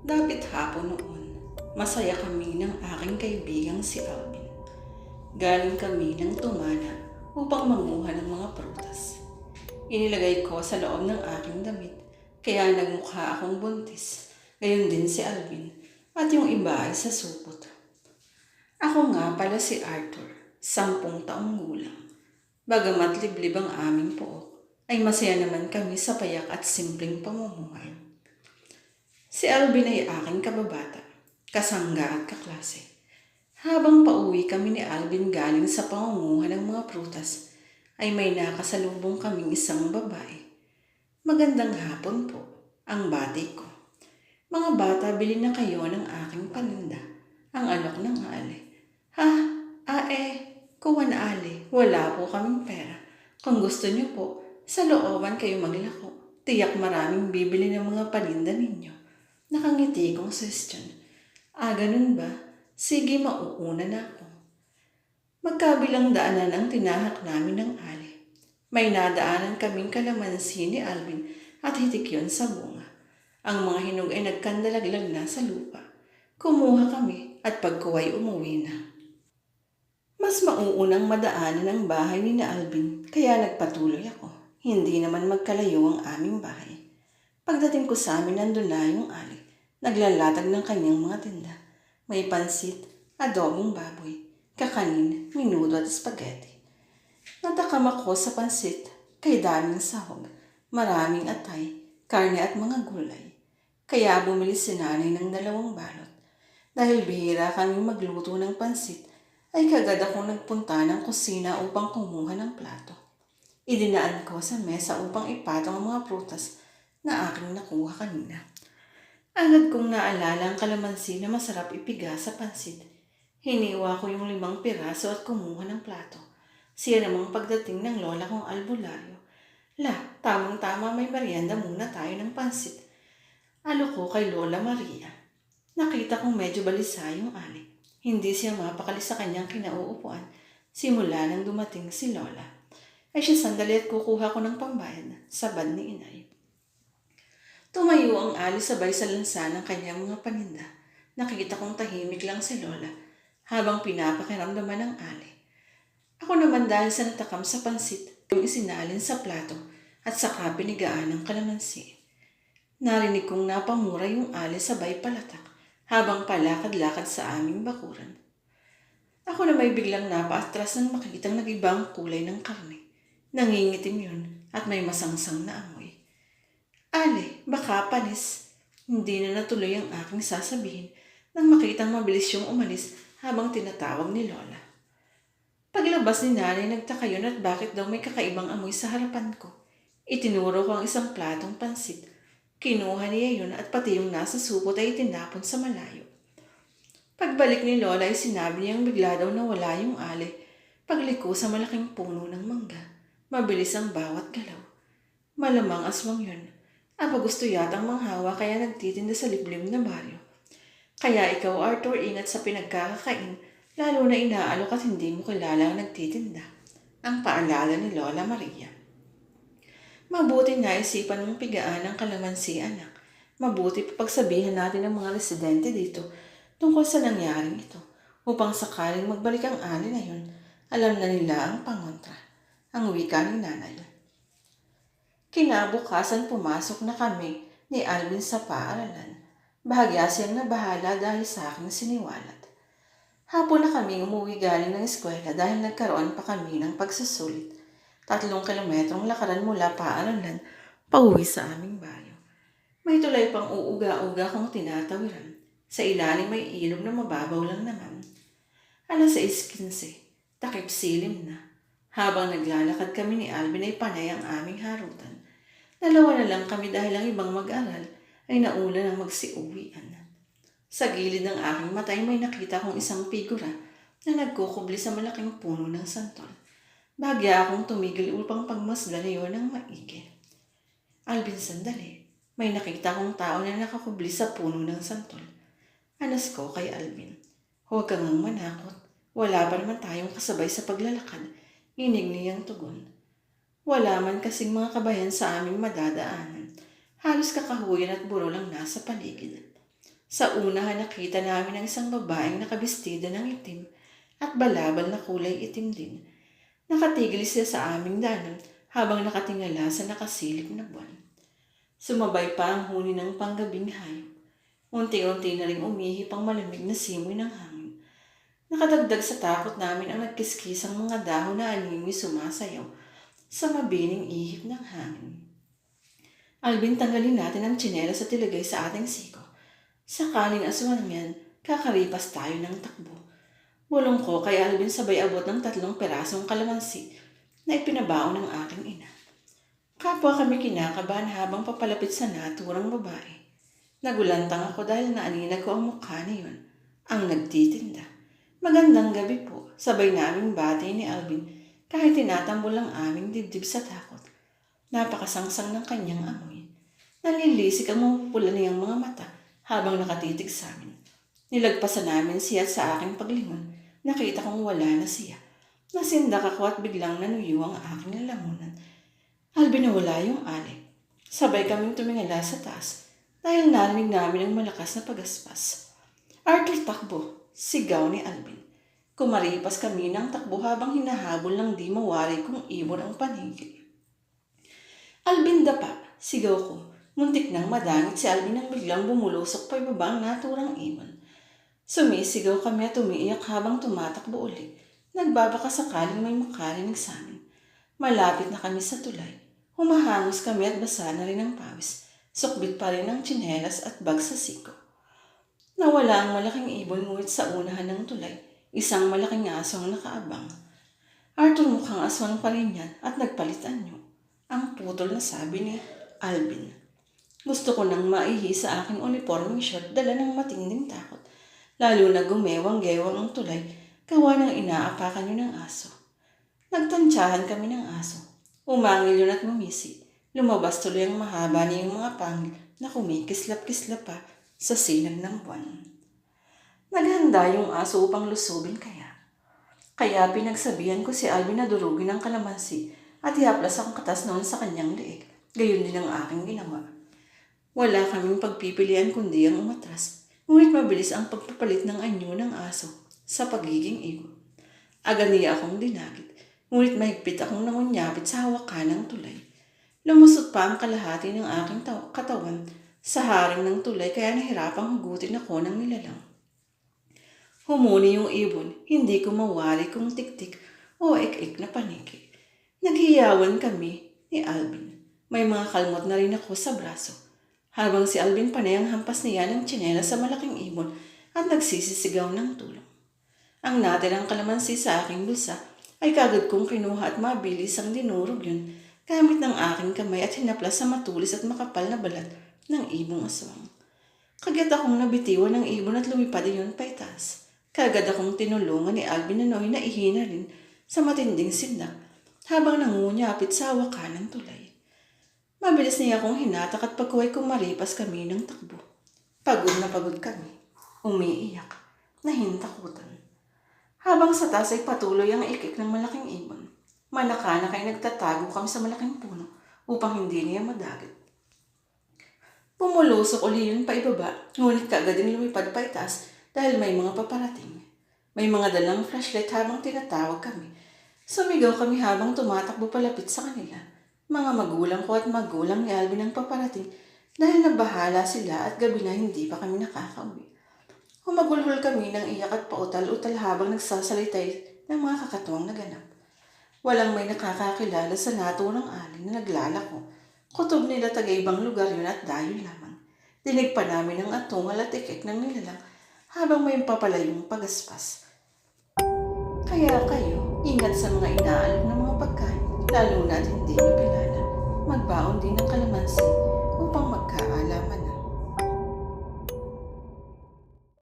Dapit hapon noon, masaya kami ng aking kaibigang si Alvin. Galing kami ng tumana upang manguha ng mga prutas. Inilagay ko sa loob ng aking damit, kaya nagmukha akong buntis. Gayon din si Alvin, at yung iba ay sa supot. Ako nga pala si Arthur, 10 taong gulang. Bagamat liblib ang aming pook, ay masaya naman kami sa payak at simpleng pamumuhay. Si Alvin ay aking kababata, kasangga at kaklase. Habang pauwi kami ni Alvin galing sa pangunguha ng mga prutas, ay may nakasalubong kaming isang babae. Magandang hapon po, ang bati ko. Mga bata, bili na kayo ng aking paninda, ang alok ng ale. Ha? Kuha na ale, wala po kaming pera. Kung gusto niyo po, sa looban kayo maglako. Tiyak maraming bibili ng mga paninda ninyo. Nakangiti kong question. Ganun ba? Sige, mauuna na ako. Magkabilang daanan ang tinahak namin ng ali. May nadaanan kaming kalamansi ni Alvin at hitik yun sa bunga. Ang mga hinog ay nagkandalaglag na sa lupa. Kumuha kami at pagkuway umuwi na. Mas mauunang madaanan ang bahay ni na Alvin kaya nagpatuloy ako. Hindi naman magkalayo ang aming bahay. Pagdating ko sa amin, nandun na yung ali. Naglalatag ng kanyang mga tinda. May pansit, adobong baboy, kakanin, minudo at spaghetti. Natakam ako sa pansit, kay daming sahog, maraming atay, karne at mga gulay. Kaya bumili si nanay ng 2 balot. Dahil bihira kami magluto ng pansit, ay kagad akong nagpunta ng kusina upang kumuha ng plato. Idinaan ko sa mesa upang ipatong ang mga prutas na aking nakuha kanina. Agad kong naalala ang kalamansi na masarap ipiga sa pansit. Hiniwa ko yung 5 piraso at kumuha ng plato. Siya namang pagdating ng lola kong albularyo. Tamang-tama, may merienda muna tayo ng pansit. Ko kay Lola Maria. Nakita kong medyo balisa yung ali. Hindi siya mapakali sa kanyang kinauupuan simula nang dumating si Lola. Ay siya sandali at kukuha ko ng pambayad, sabad ni inay. Tumayo ang ali sabay sa lansa ng kanyang mga paninda. Nakita kong tahimik lang si Lola habang pinapakiramdaman ng ali. Ako naman dahil sa natakam sa pansit, yung isinalin sa plato at saka pinigaan ng kalamansi. Narinig kong napamura yung ali sabay palatak habang palakad-lakad sa aming bakuran. Ako na may biglang napaatras nang makitang nag-ibang kulay ng karne. Nangingitim yun at may masangsang na amoy. Ale, baka panis. Hindi na natuloy ang aking sasabihin nang makitang mabilis yung umalis habang tinatawag ni Lola. Paglabas ni nanay, nagtaka yun at bakit daw may kakaibang amoy sa harapan ko. Itinuro ko ang isang platong pansit. Kinuha niya yun at pati yung nasa supot ay itinapon sa malayo. Pagbalik ni Lola ay sinabi niyang bigla daw nawala yung ali pagliko sa malaking puno ng mangga. Mabilis ang bawat galaw. Malamang aswang yun. Gusto yatang manghawa kaya nagtitinda sa liblib na baryo. Kaya ikaw, Arthur, ingat sa pinagkakakain, lalo na inaalok at hindi mo kilala ang nagtitinda. Ang paalala ni Lola Maria. Mabuti na isipan mong pigaan ng kalamansi, anak. Mabuti pa pagsabihan natin ng mga residente dito tungkol sa nangyaring ito upang sakaling magbalik ang ali na yun, alam na nila ang pangontra. Ang wika ni nanay. Kinabukasan pumasok na kami ni Alvin sa paaralan. Bahagya siyang nabahala dahil sa aking siniwalat. Hapon na kami umuwi galing ng eskwela dahil nagkaroon pa kami ng pagsusulit. 3 kilometrong lakaran mula paaralan pauwi sa aming bayo. May tulay pang uuga-uga kong tinatawiran. Sa ilalim may ilog na mababaw lang naman. 6:15, takip silim na. Habang naglalakad kami ni Alvin ay panay ang aming harutan. 2 na lang kami dahil ang ibang mag-aral ay nauna ng magsiuwian. Sa gilid ng aking mata ay may nakita kong isang figura na nagkukubli sa malaking puno ng santol. Bahagya akong tumigil upang pagmasdan iyon ng maigi. Alvin, sandali. May nakita kong tao na nakakubli sa puno ng santol. Anas ko kay Alvin. Huwag kang manakot. Wala pa naman tayong kasabay sa paglalakad. Inig niyang tugon. Wala man kasing mga kabayan sa aming madadaanan. Halos kakahuyan at buro lang nasa paligid. Sa unahan nakita namin ang isang babaeng nakabestida ng itim at balabal na kulay itim din. Nakatigil siya sa aming daanan habang nakatingala sa nakasilip na buwan. Sumabay pa ang huni ng panggabing hayop. Unti-unti na rin umihip ang malamig na simoy ng hangin. Nakadagdag sa takot namin ang nagkiskisang mga dahon na animoy sumasayaw sa mabining ihip ng hangin. Alvin, tanggalin natin ang tsinelas at ilagay sa ating siko. Sakaling aswang yan, kakaripas tayo ng takbo. Bulong ko kay Alvin sabay abot ng 3 perasong kalamansi na ipinabaon ng aking ina. Kapwa kami kinakabahan habang papalapit sa naturang babae. Nagulantang ako dahil naaninag ko ang mukha niyon, ang nagtitinda. Magandang gabi po, sabay naming bati ni Alvin kahit tinatambol ang aming dibdib sa takot. Napakasangsang ng kanyang amoy. Nalilisik ang mapupula niyang mga mata habang nakatitig sa amin. Nilagpasan namin siya sa aking paglingon. Nakita kong wala na siya. Nasindak ako at biglang nanuyo ang aking lalamunan. Alvin, nawala yung alik. Sabay kaming tumingala sa taas dahil narinig namin ang malakas na pagaspas. Arthur, takbo! Sigaw ni Alvin. Kumaripas kami ng takbo habang hinahabol ng di mawari kung ibon ang panigil. Alvin, dapa! Sigaw ko. Muntik nang madangit si Alvin nang biglang bumulusok pa ibaba ang naturang ibon. Sumisigaw kami at umiiyak habang tumatakbo ulit. Nagbabaka sakaling may makarinig sa amin. Malapit na kami sa tulay. Humahangos kami at basa na rin ang pawis. Sukbit pa rin ang tsinelas at bag sa siko. Nawala ang malaking ibon ngunit sa unahan ng tulay, isang malaking aso ang nakaabang. Arthur, mukhang aswang pa rin yan at nagpalitan niyo. Ang putol na sabi ni Alvin. Gusto ko nang maihi sa aking uniforming shirt dala ng matinding takot. Lalo na gumewang-gewang ang tulay, gawa ng inaapakan niyo ng aso. Nagtansyahan kami ng aso. Umangil yun at mumisi. Lumabas tuloy ang mahaba niyang mga pangil na kumikislap-kislap pa sa sinag ng buwan. Naghanda yung aso upang lusubin kaya. Kaya pinagsabihan ko si Alvin na durugin ang kalamansi at ihaplas ang katas noon sa kanyang leeg. Gayon din ang aking ginawa. Wala kaming pagpipilian kundi ang umatras. Ngunit mabilis ang pagpapalit ng anyo ng aso sa pagiging igo. Agad akong dinagit. Ngunit mahigpit akong nangunyapit sa hawakan ng tulay. Lumusot pa ang kalahati ng aking katawan sa haring ng tulay kaya nahirapang hugutin ako ng nilalang. Humuni yung ibon, hindi ko mawari kung tik-tik o ik-ik na paniki. Naghiyawan kami ni Alvin. May mga kalmot na rin ako sa braso. Habang si Alvin panay ang hampas niya ng tsinelas sa malaking ibon at nagsisisigaw ng tulong. Ang natirang kalamansi sa aking bulsa ay kagad kong kinuha at mabilis ang dinurog yun gamit ng aking kamay at hinaplas sa matulis at makapal na balat ng ibong aswang. Kagyat akong nabitiwan ng ibon at lumipad iyon paitaas. Kagad akong tinulungan ni Alvin na noy na ihina rin sa matinding sindak habang nangunyapit sa hawakan ng tulay. Mabilis niya akong hinatak at pagkuhay kumaripas kami ng takbo. Pagod na pagod kami. Umiiyak. Nahintakutan. Habang sa taas ay patuloy ang ikik ng malaking ibon. Manakanak ay nagtatago kami sa malaking puno upang hindi niya madagit. Pumulusok uli yun pa ibaba, ngunit kaagad din lumipad pa itaas dahil may mga paparating. May mga dalang flashlight habang tinatawag kami. Sumigaw kami habang tumatakbo palapit sa kanila. Mga magulang ko at magulang ni Alvin ang paparating dahil nabahala sila at gabi na hindi pa kami nakakauwi. Humagulhol kami ng iyak at pautal-utal habang nagsasalitay ng mga kakatuwang naganap. Walang may nakakakilala sa naturang alin na naglalako. Kutob nila taga-ibang lugar yun at dayo lamang. Dinig pa namin ang atungal at ikik ng nilalang habang may papalayong pagaspas. Kaya kayo, ingat sa mga inaalok ng mga pagkain, lalo na at hindi nyo kilala. Magbaon din ng kalamansi upang magkaalaman.